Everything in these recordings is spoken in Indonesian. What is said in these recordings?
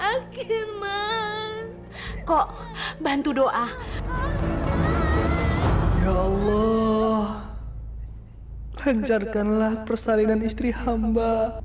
sakit, Mas. Kok bantu doa. Ya Allah, lancarkanlah persalinan istri hamba.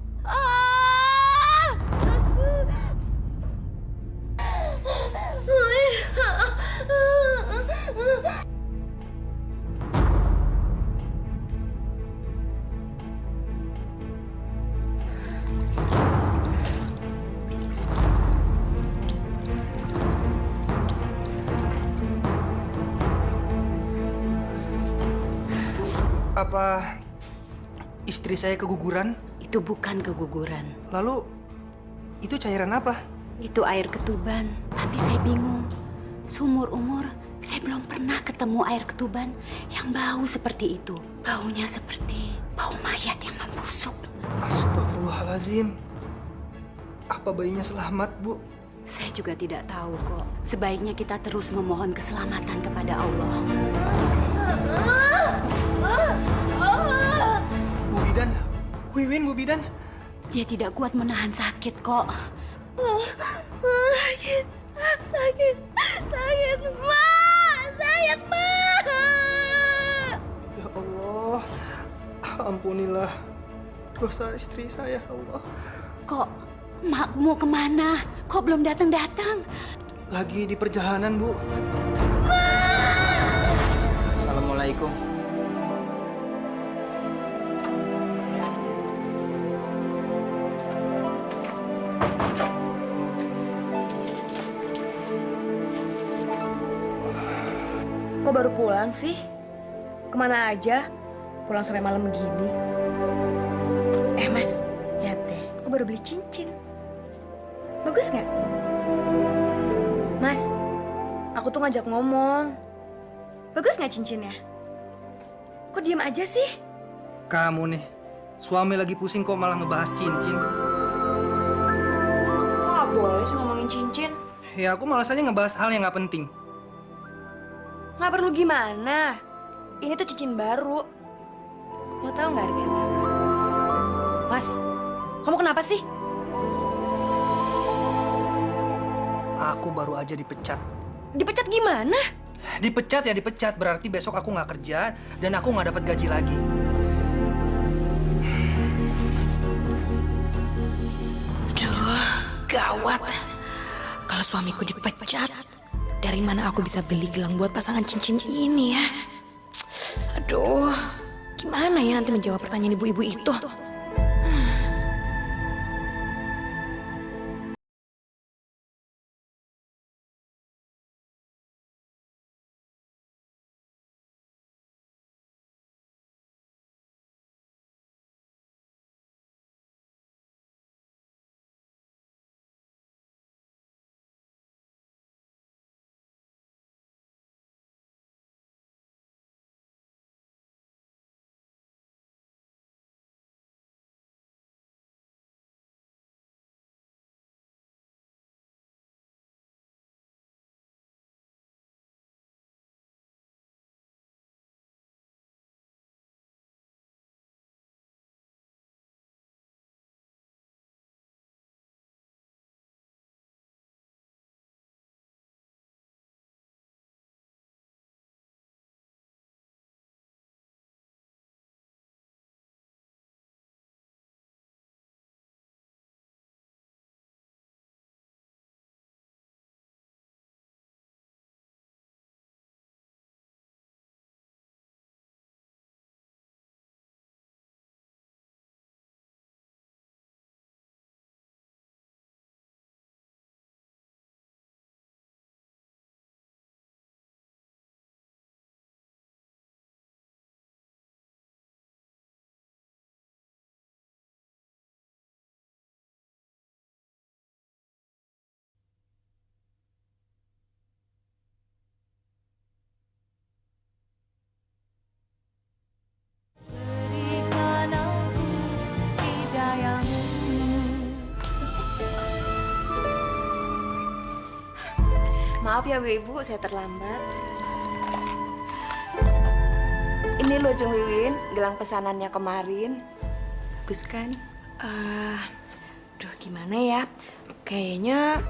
Apa istri saya keguguran? Itu bukan keguguran. Lalu itu cairan apa? Itu air ketuban. Tapi saya bingung. Seumur umur saya belum pernah ketemu air ketuban yang bau seperti itu. Baunya seperti bau mayat yang membusuk. Astagfirullahaladzim. Apa bayinya selamat, Bu? Saya juga tidak tahu kok. Sebaiknya kita terus memohon keselamatan kepada Allah. Bu Bidan, Wiwin, Bu Bidan. Dia tidak kuat menahan sakit kok. Sakit, sakit, sakit, Ma, sakit, Ma. Ya Allah, ampunilah dosa istri saya, Allah. Kok makmu kemana? Kok belum datang-datang? Lagi di perjalanan, Bu. Assalamualaikum. Kok baru pulang sih? Kemana aja? Pulang sampai malam begini. Mas, lihat deh. Aku baru beli cincin. Bagus nggak? Mas, aku tuh ngajak ngomong. Bagus nggak cincinnya? Kok diem aja sih? Kamu nih, suami lagi pusing kok malah ngebahas cincin. Nggak boleh sih ngomongin cincin. Ya aku malas aja ngebahas hal yang nggak penting. Nggak perlu gimana. Ini tuh cincin baru. Mau tahu nggak harganya berapa? Mas, kamu kenapa sih? Aku baru aja dipecat. Dipecat gimana? Dipecat ya dipecat, berarti besok aku nggak kerja dan aku nggak dapat gaji lagi. Aduh, gawat. Kalau suamiku dipecat, dari mana aku bisa beli gelang buat pasangan cincin ini ya? Aduh, gimana ya nanti menjawab pertanyaan ibu-ibu itu? Maaf ya Ibu, saya terlambat. Ini loh Jeng Wiwin, gelang pesanannya kemarin. Bagus kan? Aduh, gimana ya? Kayaknya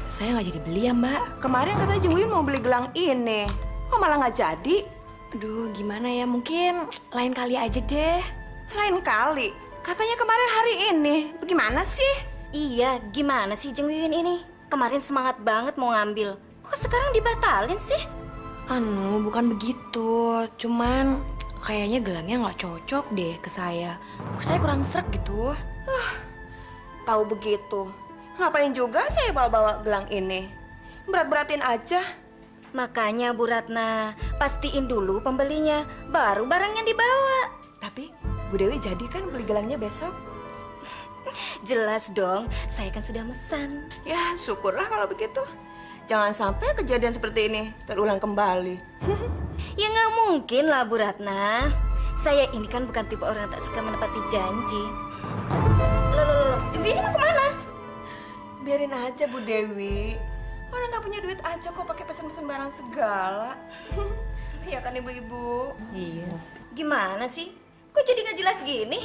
saya nggak jadi beli ya, Mbak. Kemarin katanya Jeng Wiwin mau beli gelang ini. Kok malah nggak jadi? Aduh, gimana ya? Mungkin lain kali aja deh. Lain kali. Katanya kemarin hari ini. Bagaimana sih? Iya, gimana sih Jeng Wiwin ini? Kemarin semangat banget mau ngambil. Kok sekarang dibatalin sih? Anu, bukan begitu. Cuman kayaknya gelangnya nggak cocok deh ke saya. Kok saya kurang srek gitu. Tahu begitu. Ngapain juga saya bawa-bawa gelang ini? Berat-beratin aja. Makanya Bu Ratna, pastiin dulu pembelinya, baru barang yang dibawa. Tapi Bu Dewi jadi kan beli gelangnya besok? Jelas dong, saya kan sudah mesan. Ya syukurlah kalau begitu. Jangan sampai kejadian seperti ini terulang kembali. Ya nggak mungkin lah Bu Ratna. Saya ini kan bukan tipe orang yang tak suka menepati janji. Loh, Jeng Wiwin mau kemana? Biarin aja Bu Dewi. Orang nggak punya duit aja kok pakai pesen-pesen barang segala. Iya kan ibu-ibu? Iya. Gimana sih? Kok jadi nggak jelas gini?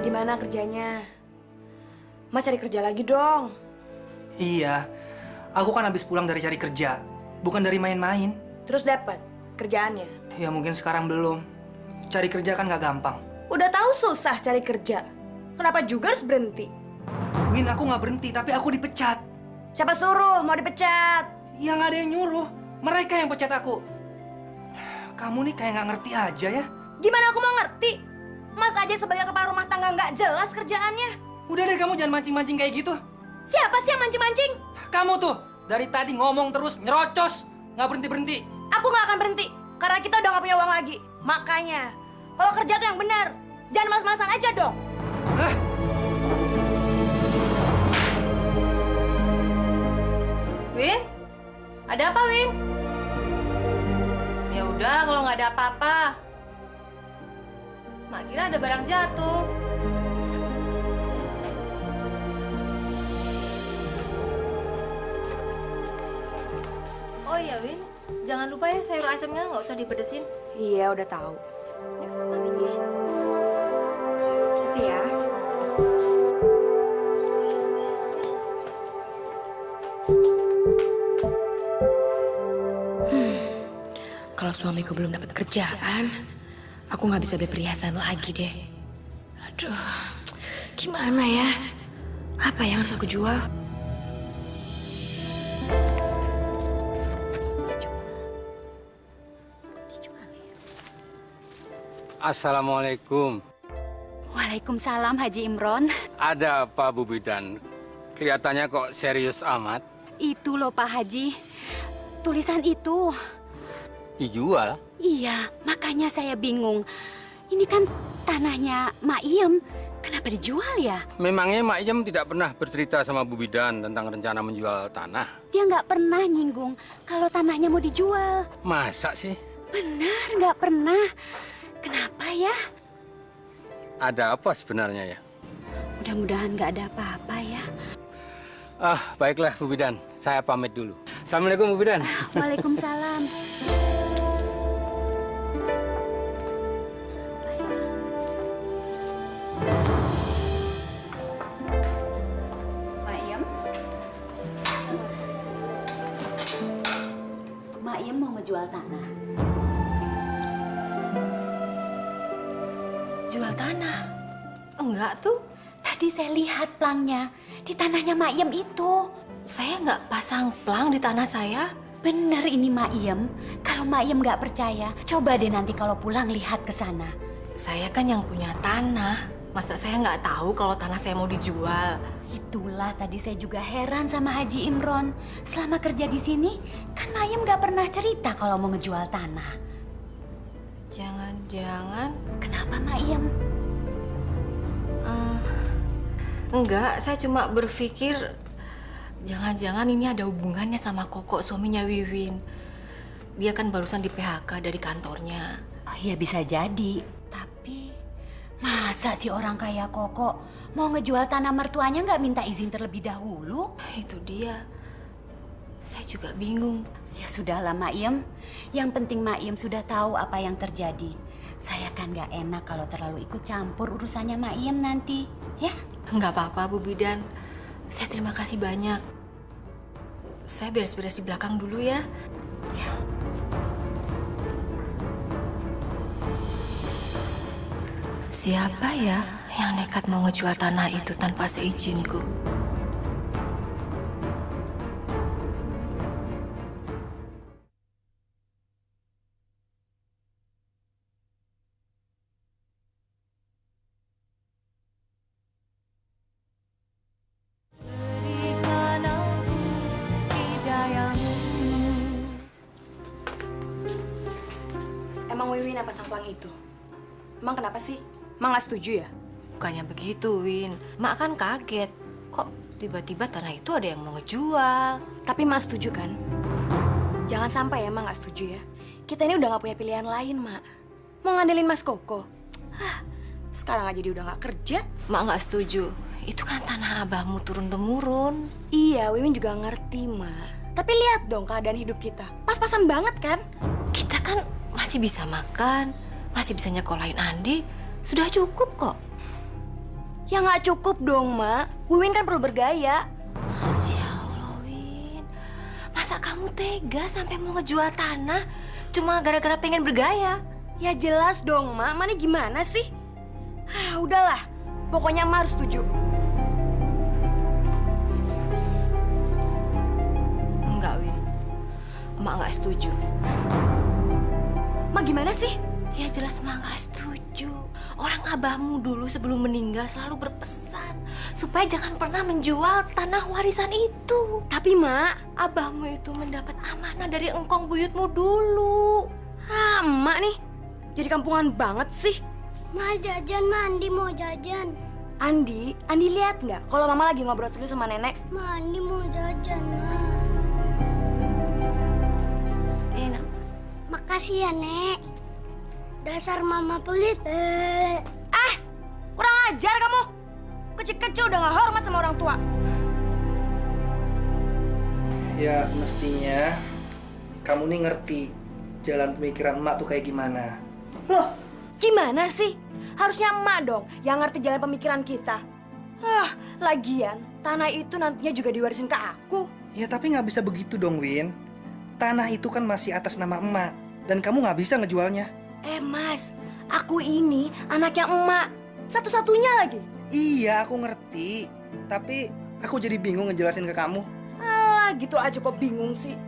Gimana kerjanya? Mas cari kerja lagi dong. Iya, aku kan habis pulang dari cari kerja, bukan dari main-main. Terus dapat kerjaannya. Ya mungkin sekarang belum. Cari kerja kan nggak gampang. Udah tahu susah cari kerja. Kenapa juga harus berhenti? Win, aku nggak berhenti, tapi aku dipecat. Siapa suruh mau dipecat? Ya nggak ada yang nyuruh, mereka yang pecat aku. Kamu nih kayak nggak ngerti aja ya. Gimana aku mau ngerti? Mas aja sebagai kepala rumah tangga nggak jelas kerjaannya. Udah deh, kamu jangan mancing-mancing kayak gitu. Siapa sih yang mancing-mancing? Kamu tuh dari tadi ngomong terus nyerocos, nggak berhenti-berhenti. Aku nggak akan berhenti karena kita udah nggak punya uang lagi. Makanya kalau kerja tuh yang benar, jangan mas-masan aja dong. Hah? Win, ada apa Win? Ya udah kalau nggak ada apa-apa. Mak kira ada barang jatuh. Oh iya Win, jangan lupa ya sayur asemnya nggak usah dipedesin. Iya udah tahu. Yuk, pamit ya. Hati ya. Kalau suamiku belum dapat kerjaan, aku nggak bisa beli perhiasan lagi deh. Aduh, gimana ya? Apa yang harus aku jual? Assalamualaikum. Waalaikumsalam Haji Imron. Ada apa Bu Bidan? Kelihatannya kok serius amat. Itu loh Pak Haji, tulisan itu. Dijual? Iya, makanya saya bingung. Ini kan tanahnya Mak Iem, kenapa dijual ya? Memangnya Mak Iem tidak pernah bercerita sama Bu Bidan tentang rencana menjual tanah? Dia nggak pernah nyinggung kalau tanahnya mau dijual. Masa sih? Benar, nggak pernah. Kenapa ya? Ada apa sebenarnya ya? Mudah-mudahan nggak ada apa-apa ya. Ah, baiklah Bu Bidan. Saya pamit dulu. Assalamualaikum Bu Bidan. Waalaikumsalam. Mak Iem? Mak Iem mau ngejual tanah. Jual tanah? Enggak tuh. Tadi saya lihat plangnya di tanahnya Mak Iem itu. Saya nggak pasang plang di tanah saya. Bener ini Mak Iem. Kalau Mak Iem nggak percaya, coba deh nanti kalau pulang lihat ke sana. Saya kan yang punya tanah. Masa saya nggak tahu kalau tanah saya mau dijual? Itulah tadi saya juga heran sama Haji Imron. Selama kerja di sini, kan Mak Iem nggak pernah cerita kalau mau ngejual tanah. Jangan-jangan... Kenapa Mak Iem? Enggak, saya cuma berpikir jangan-jangan ini ada hubungannya sama Koko, suaminya Wiwin. Dia kan barusan di PHK dari kantornya. Oh ya bisa jadi. Tapi masa sih orang kaya Koko mau ngejual tanah mertuanya nggak minta izin terlebih dahulu? Itu dia. Saya juga bingung. Ya sudahlah Maiem, yang penting Maiem sudah tahu apa yang terjadi. Saya kan gak enak kalau terlalu ikut campur urusannya Maiem nanti, ya? Nggak apa-apa, Bu Bidan. Saya terima kasih banyak. Saya beres-beres di belakang dulu ya. Ya. Siapa ya yang nekat mau ngejual tanah itu tanpa seizinku? Emang Wiwin apa sang pelang itu? Emang kenapa sih? Emang nggak setuju ya? Bukannya begitu, Win. Mak kan kaget. Kok tiba-tiba tanah itu ada yang mau ngejual? Tapi Mak setuju kan? Jangan sampai ya Mak nggak setuju ya. Kita ini udah nggak punya pilihan lain, Mak. Mau ngandelin Mas Koko. Hah, sekarang aja dia udah nggak kerja. Mak nggak setuju. Itu kan tanah abahmu turun-temurun. Iya, Wiwin juga ngerti, Mak. Tapi lihat dong keadaan hidup kita. Pas-pasan banget kan? Kita kan masih bisa makan, masih bisa nyekolahin Andi. Sudah cukup kok. Ya nggak cukup dong, Mak. Wiwin kan perlu bergaya. Masya Allah, Win. Masa kamu tega sampai mau ngejual tanah cuma gara-gara pengen bergaya? Ya jelas dong, Mak. Mana gimana sih? Ah, udahlah. Pokoknya Mak harus setuju. Enggak, Win. Emak nggak setuju. Mak gimana sih? Ya jelas emak nggak setuju. Orang abahmu dulu sebelum meninggal selalu berpesan supaya jangan pernah menjual tanah warisan itu. Tapi, Mak, Abahmu itu mendapat amanah dari engkong buyutmu dulu. ah, Emak nih. Jadi kampungan banget sih. Ma jajan, Ma Andi mau jajan. Andi lihat nggak kalau Mama lagi ngobrol serius sama nenek? Ma Andi mau jajan, Ma. Enak. Makasih ya, Nek. Dasar Mama pelit. Kurang ajar kamu. Kecil-kecil udah nggak hormat sama orang tua. Ya semestinya kamu nih ngerti jalan pemikiran emak tuh kayak gimana. Loh, gimana sih? Harusnya emak dong yang ngerti jalan pemikiran kita. Lagian tanah itu nantinya juga diwarisin ke aku. Ya tapi nggak bisa begitu dong, Win. Tanah itu kan masih atas nama emak dan kamu nggak bisa ngejualnya. Mas, aku ini anaknya emak. Satu-satunya lagi. Iya, aku ngerti. Tapi aku jadi bingung ngejelasin ke kamu. Alah, gitu aja kok bingung sih.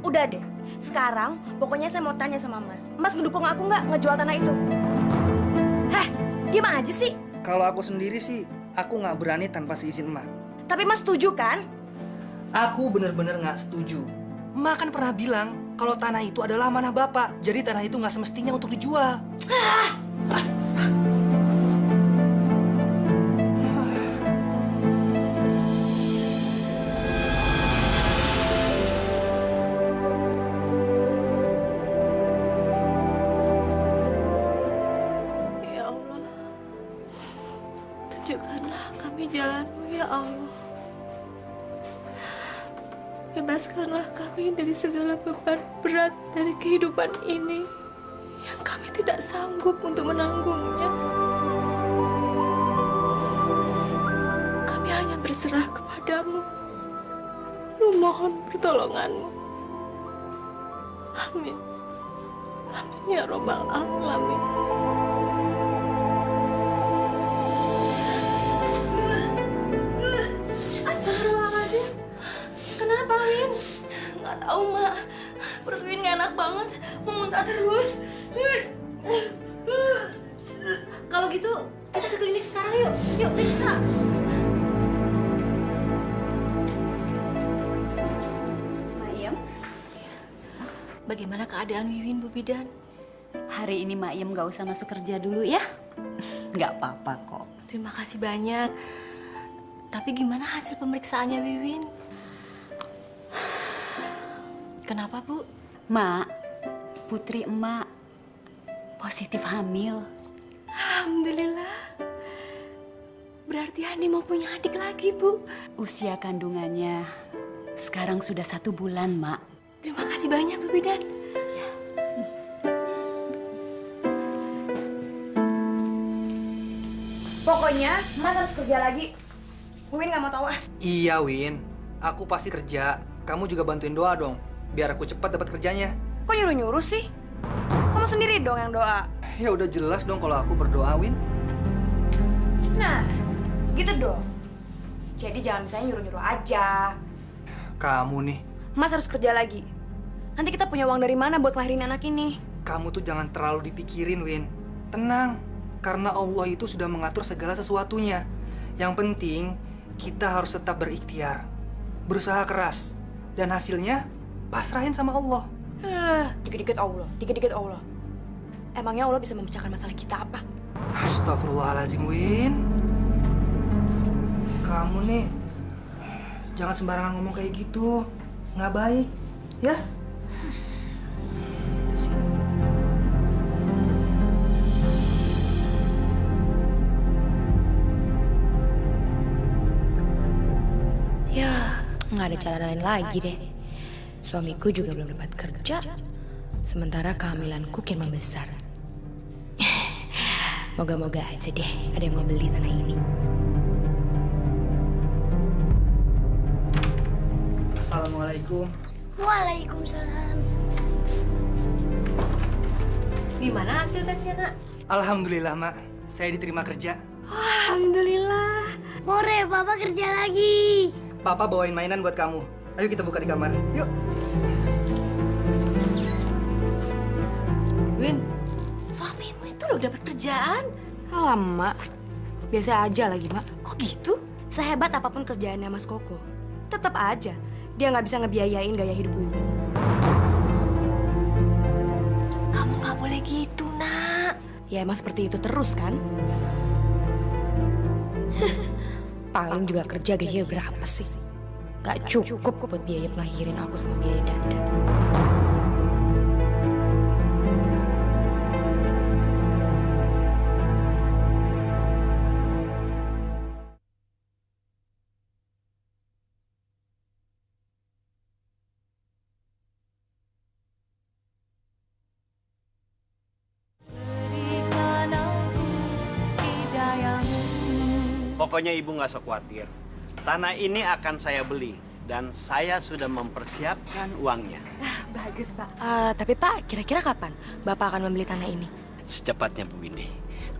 Udah deh, sekarang pokoknya saya mau tanya sama Mas. Mas ngedukung aku nggak ngejual tanah itu? Heh, diam aja sih. Kalau aku sendiri sih, aku nggak berani tanpa seizin emak. Tapi Mas setuju kan? Aku bener-bener nggak setuju. Emak kan pernah bilang kalau tanah itu adalah amanah bapak. Jadi tanah itu nggak semestinya untuk dijual. Ya Allah, tunjukkanlah kami jalanmu ya Allah. Bebaskanlah kami dari segala beban berat dari kehidupan ini yang kami tidak sanggup untuk menanggungnya. Kami hanya berserah kepadamu, memohon pertolonganmu. Amin. Amin ya Rabbal Alamin. Astagfirullahaladzim. Kenapa, Win? Nggak tahu, Mak. Perut Win nggak enak banget. Mau muntah terus. Kalau gitu, kita ke klinik sekarang yuk. Yuk, periksa. Maiem, Bagaimana keadaan Wiwin, Bu Bidan? hari ini Maiem gak usah masuk kerja dulu ya. Gak apa-apa kok. Terima kasih banyak. Tapi gimana hasil pemeriksaannya Wiwin? Kenapa, Bu? Mak, putri emak positif hamil. Alhamdulillah. Berarti Andi mau punya adik lagi, Bu. Usia kandungannya Sekarang sudah 1 bulan, Mak. Terima kasih banyak, Bu Bidan. Pokoknya Mas harus kerja lagi. Win nggak mau tahu ah. Iya, Win. Aku pasti kerja. Kamu juga bantuin doa dong, biar aku cepat dapat kerjanya. Kok nyuruh-nyuruh sih? Kamu sendiri dong yang doa. Ya udah jelas dong kalau aku berdoa, Win. Nah, gitu dong. Jadi jangan misalnya nyuruh-nyuruh aja. Kamu nih, Mas harus kerja lagi. Nanti kita punya uang dari mana buat ngelahirin anak ini? kamu tuh jangan terlalu dipikirin, Win. Tenang, karena Allah itu sudah mengatur segala sesuatunya. Yang penting, kita harus tetap berikhtiar, berusaha keras, dan hasilnya pasrahin sama Allah. Dikit-dikit Allah, dikit-dikit Allah. Emangnya Allah bisa memecahkan masalah kita apa? Astagfirullahaladzim, Win. Kamu nih, jangan sembarangan ngomong kayak gitu. Nggak baik, ya? Ya, nggak ada cara lain lagi deh. Suamiku juga belum dapat kerja, sementara kehamilanku kian membesar. Moga-moga aja deh ada yang mau beli tanah ini. Assalamualaikum. Waalaikumsalam. Gimana hasil tesnya, Nak? Alhamdulillah, Mak. Saya diterima kerja. Alhamdulillah. Hore, Papa kerja lagi. Papa bawain mainan buat kamu. Ayo kita buka di kamar. Yuk. Win, suamimu itu loh dapat kerjaan. Alah, Mak. Biasa aja lagi, Mak. Kok gitu? Sehebat apapun kerjaannya Mas Koko, tetap aja dia nggak bisa ngebiayain gaya hidup Wiwi. Kamu nggak boleh gitu, Nak. Ya emang seperti itu terus kan? Paling juga kerja gajinya berapa sih? Gak cukup buat biaya melahirin aku sama biaya dandan. Pokoknya ibu nggak usah khawatir. Tanah ini akan saya beli dan saya sudah mempersiapkan uangnya. Bagus, Pak. Tapi Pak, kira-kira kapan Bapak akan membeli tanah ini? Secepatnya Bu Windy.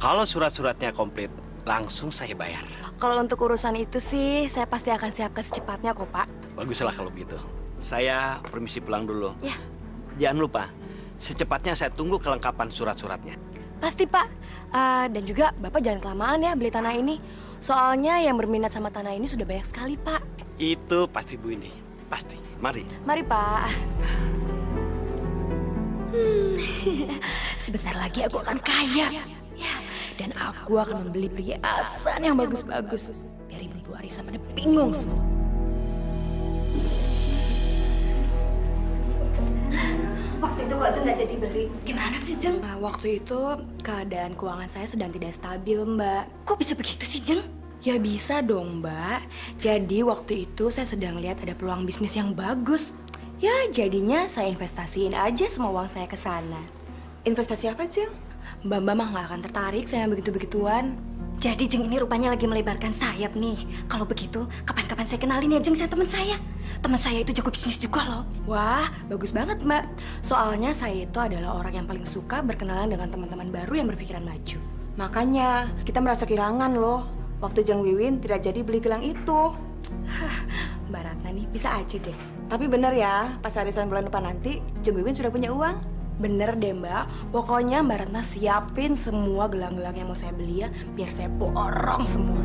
Kalau surat-suratnya komplit, langsung saya bayar. Kalau untuk urusan itu sih, saya pasti akan siapkan secepatnya kok, Pak. Baguslah kalau begitu. Saya permisi pulang dulu. Ya. Jangan lupa, secepatnya saya tunggu kelengkapan surat-suratnya. Pasti, Pak. Dan juga Bapak jangan kelamaan ya beli tanah ini. Soalnya yang berminat sama tanah ini sudah banyak sekali, Pak. Itu pasti Bu Windy. Pasti. Mari. Mari, Pak. Sebentar lagi aku akan kaya. Ya, dan aku akan membeli perhiasan yang bagus-bagus. Biar Ibu Arisa pada bingung semua. Waktu itu kok Jeng nggak jadi beli. Gimana sih, Jeng? Waktu itu keadaan keuangan saya sedang tidak stabil, Mbak. Kok bisa begitu sih, Jeng? Ya bisa dong, Mbak. Jadi waktu itu saya sedang lihat ada peluang bisnis yang bagus. Ya jadinya saya investasiin aja semua uang saya ke sana. Investasi apa, Jeng? Mbak mah nggak akan tertarik sama begitu-begituan. Jadi Jeng ini rupanya lagi melebarkan sayap nih. Kalau begitu, kapan-kapan saya kenalin ya Jeng sama teman saya. Teman saya itu jago bisnis juga loh. Wah, bagus banget, Mbak. Soalnya saya itu adalah orang yang paling suka berkenalan dengan teman-teman baru yang berpikiran maju. Makanya kita merasa kehilangan loh. Waktu Jeng Wiwin tidak jadi beli gelang itu. Mbak Ratna nih bisa aja deh. Tapi bener ya, pas arisan bulan depan nanti, Jeng Wiwin sudah punya uang. Bener deh, Mbak. Pokoknya Mbak Ratna siapin semua gelang-gelang yang mau saya beli ya, biar saya borong semua.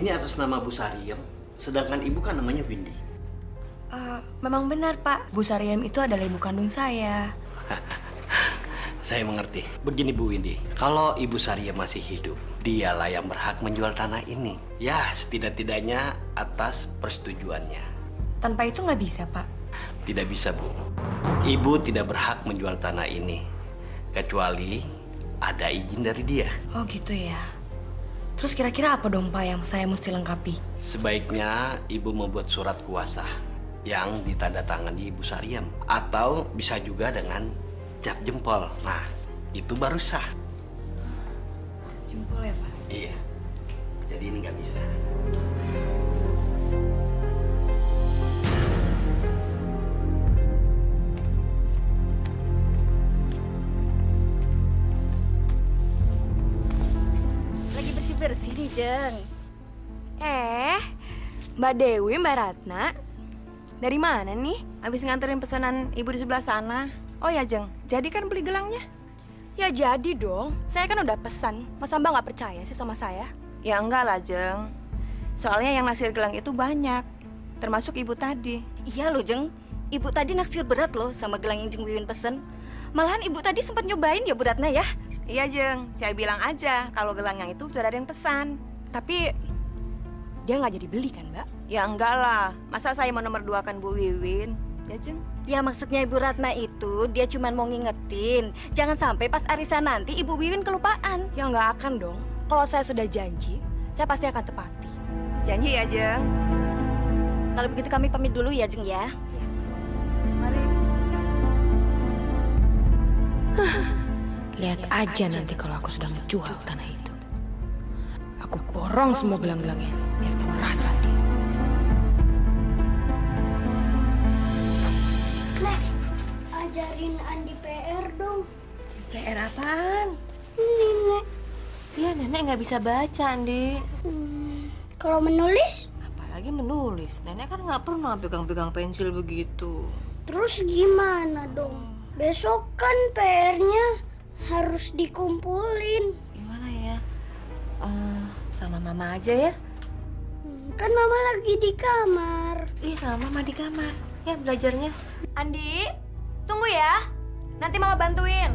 ini atas nama Bu Sariem, sedangkan ibu kan namanya Windy. Memang benar, Pak. Bu Sariem itu adalah ibu kandung saya. Saya mengerti. Begini Bu Windy, kalau Ibu Sariem masih hidup, dialah yang berhak menjual tanah ini. Ya, setidak-tidaknya atas persetujuannya. Tanpa itu nggak bisa, Pak. Tidak bisa, Bu. Ibu tidak berhak menjual tanah ini, kecuali ada izin dari dia. Oh gitu ya. Terus kira-kira apa dong, Pak, yang saya mesti lengkapi? Sebaiknya Ibu membuat surat kuasa yang ditandatangani Ibu Sariem. Atau bisa juga dengan cap jempol. Nah, itu baru sah. Jempol ya, Pak? Iya. Jadi ini nggak bisa. Lagi bersih-bersih nih, Jeng. Mbak Dewi, Mbak Ratna, dari mana nih? Habis nganterin pesanan ibu di sebelah sana. Oh ya, Jeng, jadi kan beli gelangnya? Ya jadi dong, saya kan udah pesan. Masa Mbak nggak percaya sih sama saya? Ya enggak lah, Jeng. Soalnya yang naksir gelang itu banyak, termasuk ibu tadi. Iya loh, Jeng. Ibu tadi naksir berat loh sama gelang yang Jeng Wiwin pesen. Malahan ibu tadi sempat nyobain ya, Bu Ratna ya. Iya, Jeng, saya bilang aja kalau gelang yang itu sudah ada yang pesan. Tapi dia nggak jadi beli kan, Mbak? Ya enggak lah, masa saya mau nomor 2 kan Bu Wiwin? Ya, Jeng. Ya maksudnya Ibu Ratna itu dia cuma mau ngingetin. Jangan sampai pas arisan nanti Ibu Wiwin kelupaan. Ya nggak akan dong. Kalau saya sudah janji, saya pasti akan tepati. Janji ya, Jeng. Kalau begitu kami pamit dulu ya, Jeng ya. Mari. Lihat aja nanti kalau aku sudah ngejual tanah itu. Aku borong semua gelang-gelangnya, biar tahu rasa nih. Nek, ajarin Andi PR dong. PR apaan? Ini, Nek. Iya, Nenek nggak bisa baca, Andi. Kalau menulis, Apalagi menulis. Nenek kan nggak pernah pegang-pegang pensil begitu. terus gimana dong? Besok kan PR-nya harus dikumpulin. Gimana ya? Sama Mama aja ya? Kan Mama lagi di kamar. Iya, sama Mama di kamar. Ya, belajarnya. Andi, tunggu ya. Nanti Mama bantuin.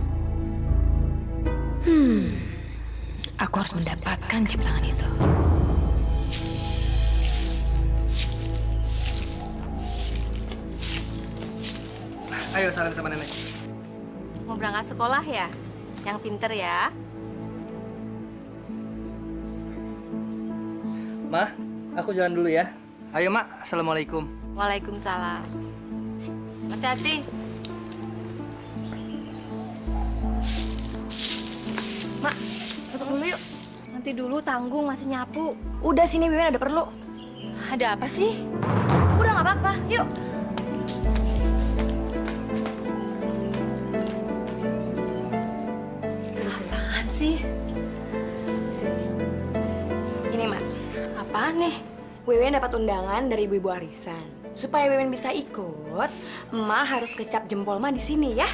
Aku harus mendapatkan jam tangan itu. Ayo salam sama nenek. Mau berangkat sekolah ya? Yang pinter ya? Ma, aku jalan dulu ya. Ayo, Mak. Assalamualaikum. Waalaikumsalam. Hati-hati. Mak, masuk dulu yuk. Nanti dulu tanggung, masih nyapu. Udah sini Wiwin ada perlu. Ada apa sih? Udah nggak apa-apa, yuk. Apaan sih? Ini Mak, Apaan nih? Wiwin dapat undangan dari ibu-ibu arisan. Supaya Wiwin bisa ikut, Emak harus kecap jempol Ma di sini ya.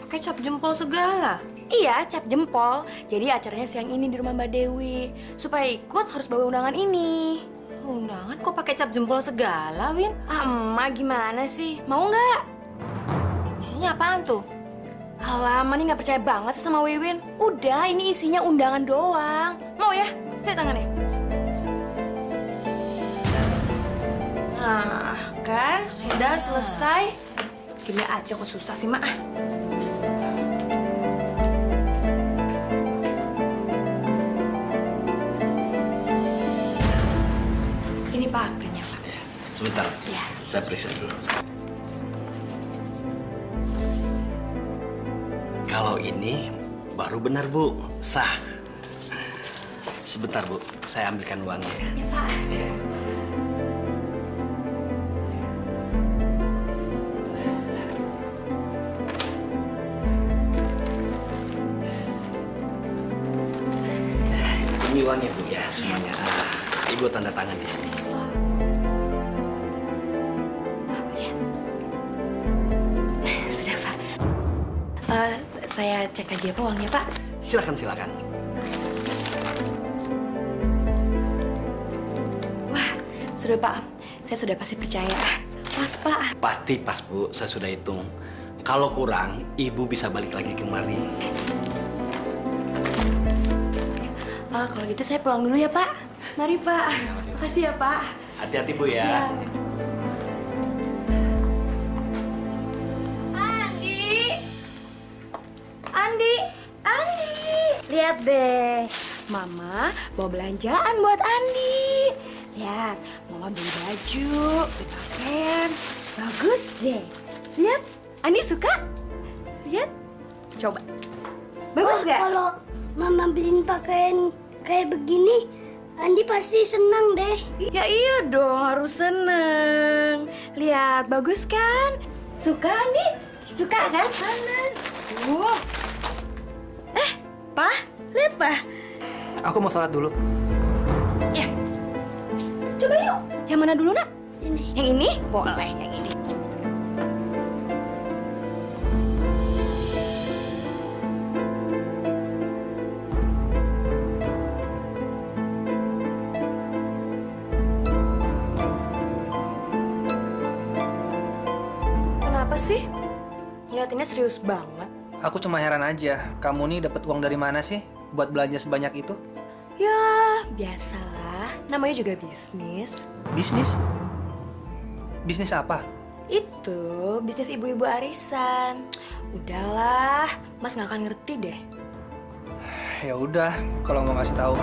Pakai cap jempol segala. Iya, cap jempol. Jadi acaranya siang ini di rumah Mbak Dewi. Supaya ikut harus bawa undangan ini. Undangan kok pakai cap jempol segala, Win? Ah, Emak gimana sih? Mau nggak? Isinya apaan tuh? Alah, Emak nih nggak percaya banget sih sama Wiwin. Udah, ini isinya undangan doang. Mau ya? Saya tangannya. Nah, kan sudah selesai. Gini aja kok susah sih, Mak. Ini Pak aktennya, Pak. Ya, sebentar. Ya. Saya periksa dulu. Kalau ini baru benar, Bu. Sah. Sebentar, Bu. Saya ambilkan uangnya. Ya, Pak. Ya. Ini uangnya, Bu, ya, semuanya. Ibu tanda tangan di sini. Sudah, Pak. Saya cek aja Pak uangnya, Pak. Silakan, silakan. Sudah Pak, saya sudah pasti percaya. Mas Pak. Pasti pas Bu, saya sudah hitung. Kalau kurang, Ibu bisa balik lagi kemari. Kalau gitu saya pulang dulu ya Pak. Mari Pak. Makasih ya Pak. Hati-hati Bu ya. Andi, lihat deh. Mama bawa belanjaan buat Andi. Lihat, Mama beli baju, beli pakaian. Bagus deh. Lihat, Andi suka? Lihat, coba. Bagus gak? Kalau Mama beliin pakaian kayak begini, Andi pasti senang deh. Ya iya dong, harus seneng. Lihat, bagus kan? Suka Andi? Suka kan? Wow. Pak, lihat Pak. Aku mau sholat dulu. Ya, coba yuk. Yang mana dulu nak? Ini. Yang ini? Boleh, yang ini. Kenapa sih? Ngeliatinnya serius banget. Aku cuma heran aja, kamu nih dapat uang dari mana sih buat belanja sebanyak itu? Ya, biasalah. Namanya juga bisnis. Bisnis? Bisnis apa? Itu bisnis ibu-ibu arisan. Udahlah, Mas nggak akan ngerti deh. Ya udah, kalau mau ngasih tahu.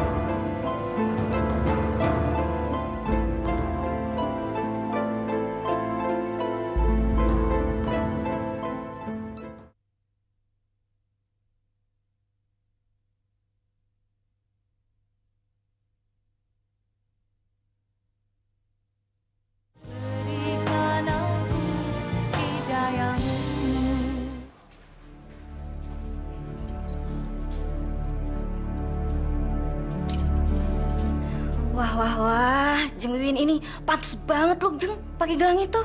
Wah, Jeng Wiwin ini pantas banget loh, Jeng, pakai gelang itu.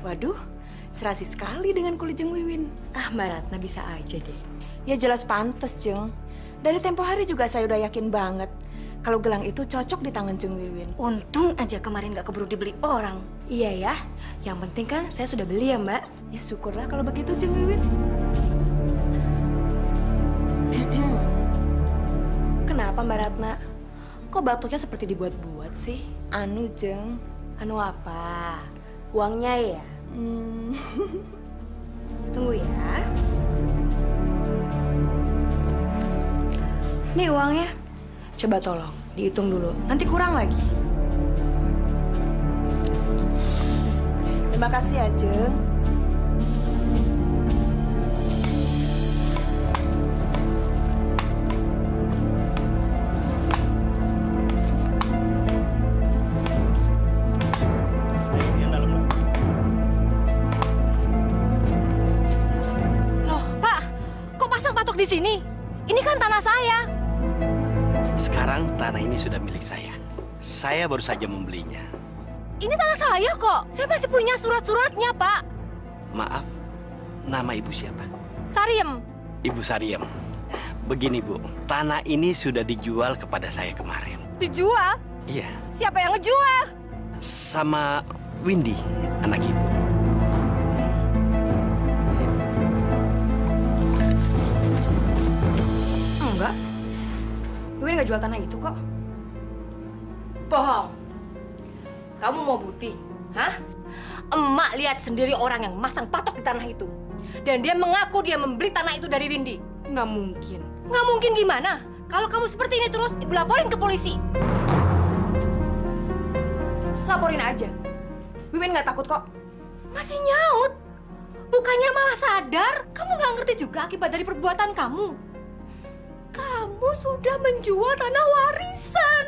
Waduh, serasi sekali dengan kulit Jeng Wiwin. Mbak Ratna bisa aja deh. Ya jelas pantas, Jeng. Dari tempo hari juga saya udah yakin banget kalau gelang itu cocok di tangan Jeng Wiwin. Untung aja kemarin gak keburu dibeli orang. Iya ya, yang penting kan saya sudah beli ya Mbak. Ya syukurlah kalau begitu, Jeng Wiwin. Kenapa Mbak Ratna? Kok batuknya seperti dibuat-buat sih? Anu, Jeng. Anu apa? Uangnya ya? Tunggu ya. Nih uangnya. Coba tolong, dihitung dulu. Nanti kurang lagi. Terima kasih ya, Jeng. Di sini, ini kan tanah saya. Sekarang tanah ini sudah milik saya. Saya baru saja membelinya. Ini tanah saya kok. Saya masih punya surat-suratnya, Pak. Maaf, nama ibu siapa? Sariem. Ibu Sariem. Begini Bu, tanah ini sudah dijual kepada saya kemarin. Dijual? Iya. Siapa yang ngejual? Sama Windy, anak ibu. Enggak. Wiwin nggak jual tanah itu kok. Bohong. Kamu mau bukti? Hah? Emak lihat sendiri orang yang masang patok di tanah itu. Dan dia mengaku dia membeli tanah itu dari Windy. Nggak mungkin. Nggak mungkin gimana? Kalau kamu seperti ini terus, ibu laporin ke polisi. Laporin aja. Wiwin nggak takut kok. Masih nyaut? Bukannya malah sadar? Kamu nggak ngerti juga akibat dari perbuatan kamu? Kamu sudah menjual tanah warisan.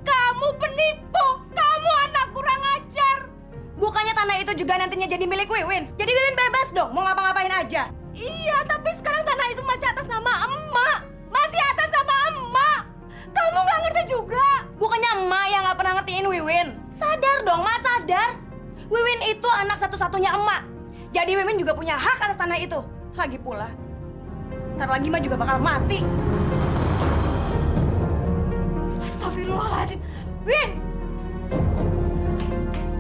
Kamu penipu. Kamu anak kurang ajar. Bukannya tanah itu juga nantinya jadi milik Wiwin. Jadi Wiwin bebas dong, mau ngapa-ngapain aja. Iya, tapi sekarang tanah itu masih atas nama emak. Masih atas nama emak. Kamu nggak ngerti juga. Bukannya emak yang nggak pernah ngertiin Wiwin. Sadar dong, Mak, sadar. Wiwin itu anak satu-satunya emak. Jadi Wiwin juga punya hak atas tanah itu. Lagi pula, ntar lagi Mak juga bakal mati. Astagfirullahaladzim. Win!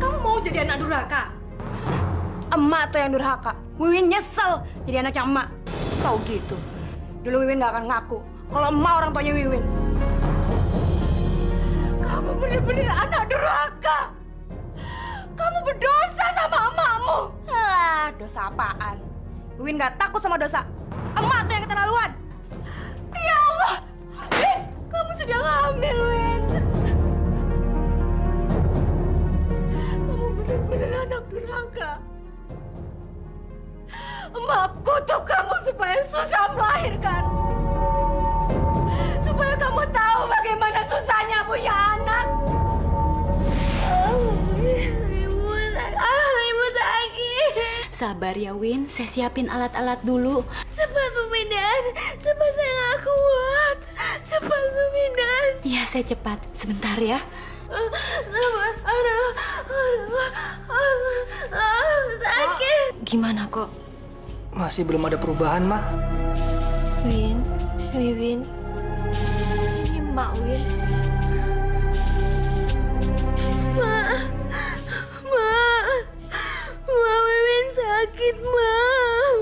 Kamu mau jadi anak durhaka? Emak tuh yang durhaka. Wiwin nyesel jadi anaknya emak. Kau gitu. Dulu Wiwin gak akan ngaku kalau emak orang tuanya Wiwin. Kamu bener-bener anak durhaka. Kamu berdosa sama emakmu. Alah, dosa apaan? Wiwin gak takut sama dosa. Emak tuh yang keterlaluan. Ya Allah! Win! Kamu sudah hamil, Win. Kamu bener-bener anak durhaka. Emak kutuk kamu supaya susah melahirkan. Supaya kamu tahu bagaimana susahnya punya anak. Ibu sakit. Sabar ya, Win. Saya siapin alat-alat dulu. Cepat pemindahan. Cepat, saya nggak kuat. Cepat pemindahan. Iya, saya cepat. Sebentar ya. Sakit. Gimana kok? Masih belum ada perubahan, Mak. Win, Wiwin, ini Mak Win. Ma Wiwin sakit, Ma.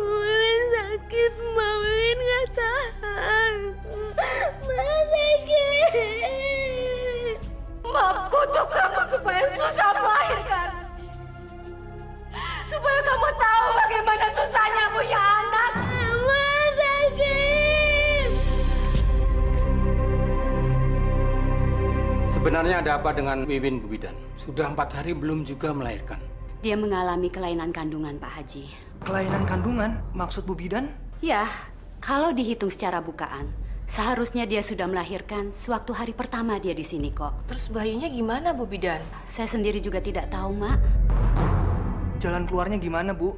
Wiwin sakit, Ma. Wiwin nggak tahan. Ma sakit. Ma kutuk kamu supaya susah melahirkan. Supaya kamu tahu bagaimana susahnya punya anak. Ma sakit. Sebenarnya ada apa dengan Wiwin, Bu Bidan? Sudah 4 hari belum juga melahirkan. Dia mengalami kelainan kandungan, Pak Haji. Kelainan kandungan? Maksud Bu Bidan? Ya, kalau dihitung secara bukaan, seharusnya dia sudah melahirkan sewaktu hari pertama dia di sini kok. Terus bayinya gimana, Bu Bidan? Saya sendiri juga tidak tahu, Mak. Jalan keluarnya gimana, Bu?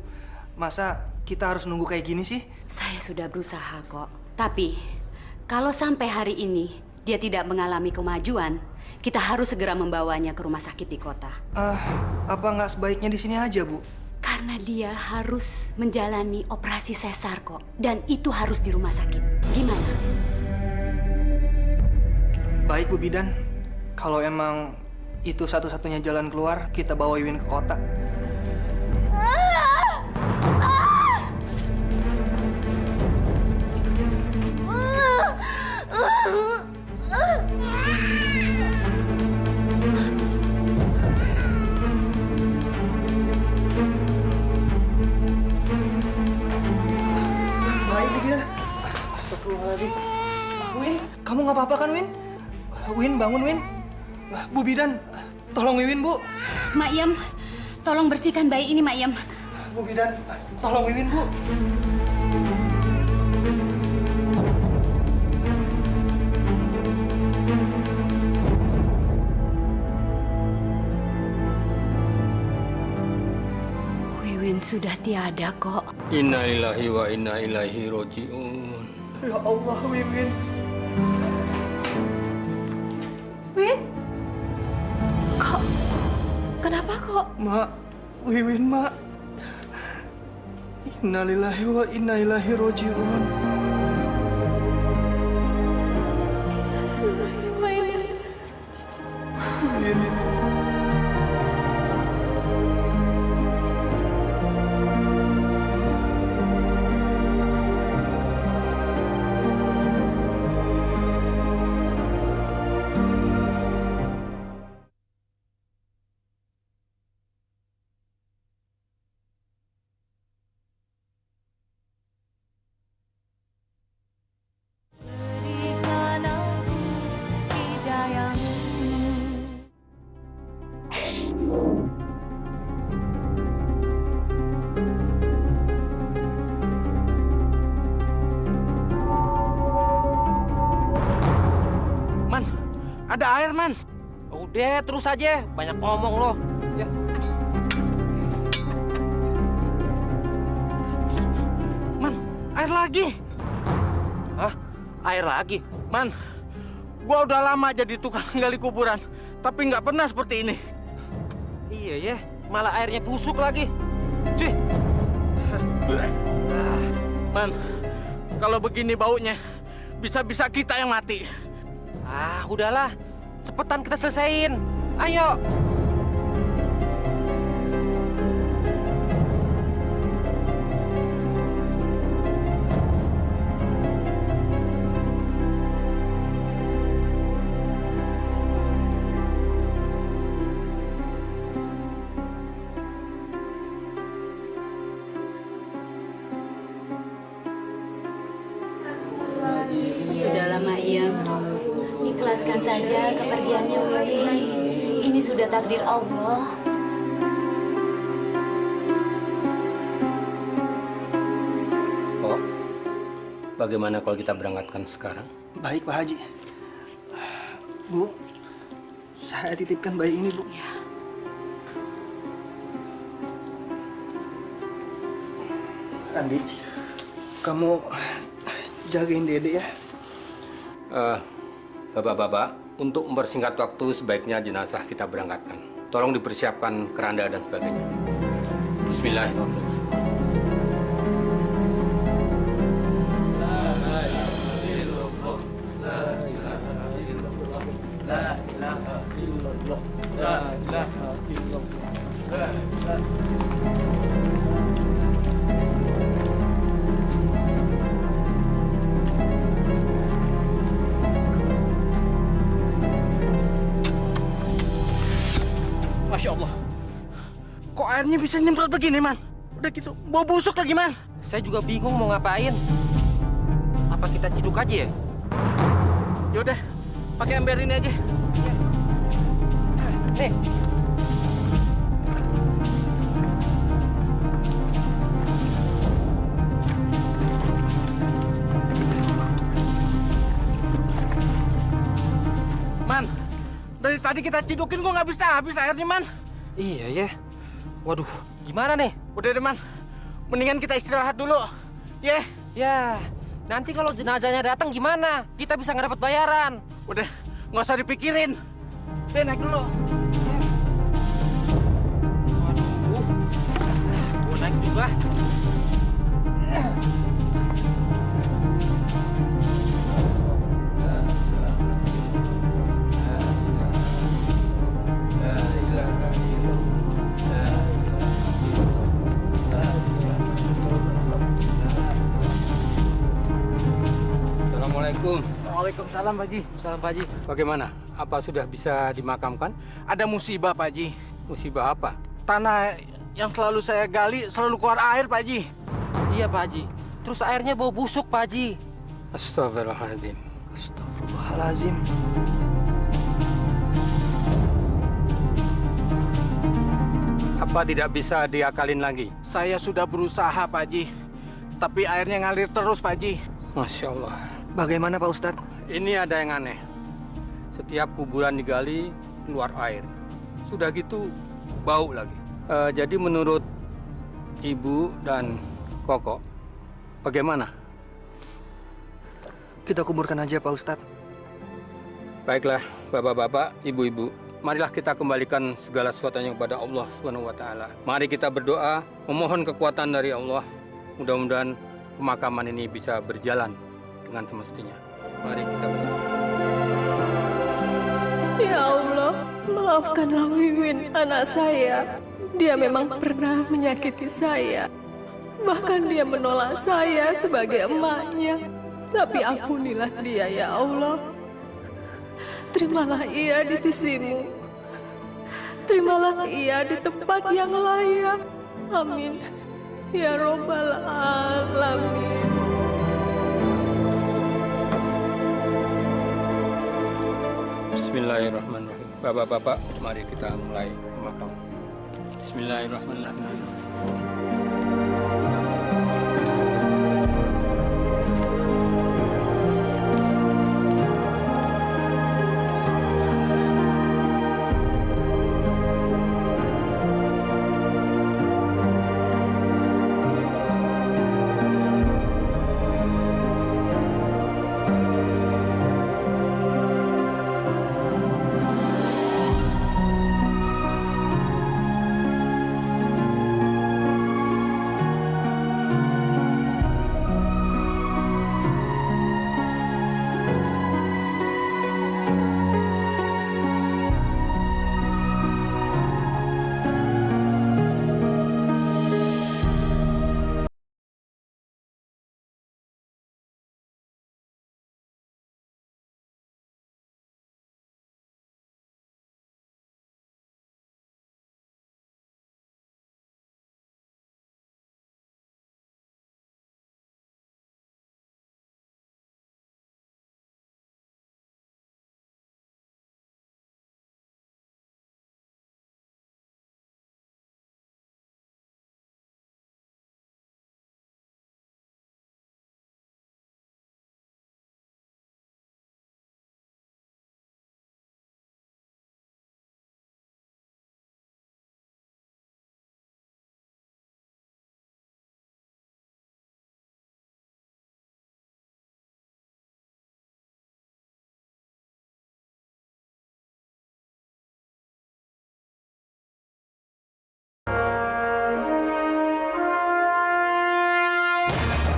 Masa kita harus nunggu kayak gini sih? Saya sudah berusaha kok. Tapi, kalau sampai hari ini dia tidak mengalami kemajuan, kita harus segera membawanya ke rumah sakit di kota. Apa nggak sebaiknya di sini aja, Bu? Karena dia harus menjalani operasi sesar kok. Dan itu harus di rumah sakit. Gimana? Baik, Bu Bidan. Kalau emang itu satu-satunya jalan keluar, kita bawa Wiwin ke kota. Baik, Bu Bidan. Astagfirullahaladzim. Win, kamu nggak apa-apa kan, Win? Win, bangun, Win. Bu Bidan, tolong Wiwin, Bu. Mak Yem, tolong bersihkan bayi ini, Mak Yem. Bu Bidan, tolong Wiwin, Bu. Wiwin sudah tiada kok. Innalillahi wa inna ilaihi roji'un. Ya Allah, Wiwin. Win? Kok? Kenapa kok? Mak, Wiwin, Mak. Innalillahi wa inna ilaihi roji'un. Win. Man, ada air, Man. Udah, terus aja. Banyak ngomong lo. Ya. Man, air lagi. Hah? Air lagi? Man, gua udah lama jadi tukang gali kuburan. Tapi nggak pernah seperti ini. Iya ya, malah airnya busuk lagi. Cih. Man, kalau begini baunya, bisa-bisa kita yang mati. Ah, udahlah. Cepetan kita selesaiin. Ayo. Sudahlah, Mak Iem. Ikhlaskan saja kepergiannya Wiwin. Ini sudah takdir Allah. Oh, bagaimana kalau kita berangkatkan sekarang? Baik, Pak Haji. Bu, saya titipkan bayi ini, Bu. Ya. Andi, kamu jagain Dede ya. Bapak-bapak, untuk mempersingkat waktu sebaiknya jenazah kita berangkatkan. Tolong dipersiapkan keranda dan sebagainya. Bismillahirrahmanirrahim. Masya Allah. Kok airnya bisa nyemprot begini, Man? Udah gitu, bau busuk lagi, Man. Saya juga bingung mau ngapain. Apa kita ciduk aja ya? Yaudah, pakai ember ini aja. Nih. Man, dari tadi kita cidukin kok nggak bisa habis airnya, Man. Iya ya. Waduh, gimana nih? Udah deh, Man. Mendingan kita istirahat dulu. Ya. Ya, nanti kalau jenazahnya datang gimana? Kita bisa nggak dapat bayaran. Udah, nggak usah dipikirin. Deh, naik dulu. Waduh. Gua naik juga. Assalamualaikum. Waalaikumsalam, Pak Haji. Salam Pak Haji. Bagaimana? Apa sudah bisa dimakamkan? Ada musibah, Pak Haji. Musibah apa? Tanah yang selalu saya gali selalu keluar air, Pak Haji. Iya Pak Haji. Terus airnya bau busuk Pak Haji. Astagfirullahaladzim. Astagfirullahalazim. Apa tidak bisa diakalin lagi? Saya sudah berusaha, Pak Haji. Tapi airnya ngalir terus, Pak Haji. Masya Allah. Bagaimana, Pak Ustadz? Ini ada yang aneh. Setiap kuburan digali, keluar air. Sudah gitu, bau lagi. Jadi menurut Ibu dan Koko, bagaimana? Kita kuburkan aja, Pak Ustadz. Baiklah, bapak-bapak, ibu-ibu. Marilah kita kembalikan segala sesuatunya kepada Allah SWT. Mari kita berdoa, memohon kekuatan dari Allah. Mudah-mudahan pemakaman ini bisa berjalan dengan semestinya. Mari kita berdoa. Ya Allah, maafkanlah Wiwin, anak saya. Dia memang pernah menyakiti saya. Bahkan dia menolak saya sebagai emaknya. Tapi ampunilah dia, ya Allah. Terimalah ia di sisimu. Terimalah ia di tempat yang layak. Amin. Ya Rabbal Alamin. Bismillahirrahmanirrahim. Bapak-bapak, mari kita mulai pemakaman. Bismillahirrahmanirrahim. Andi.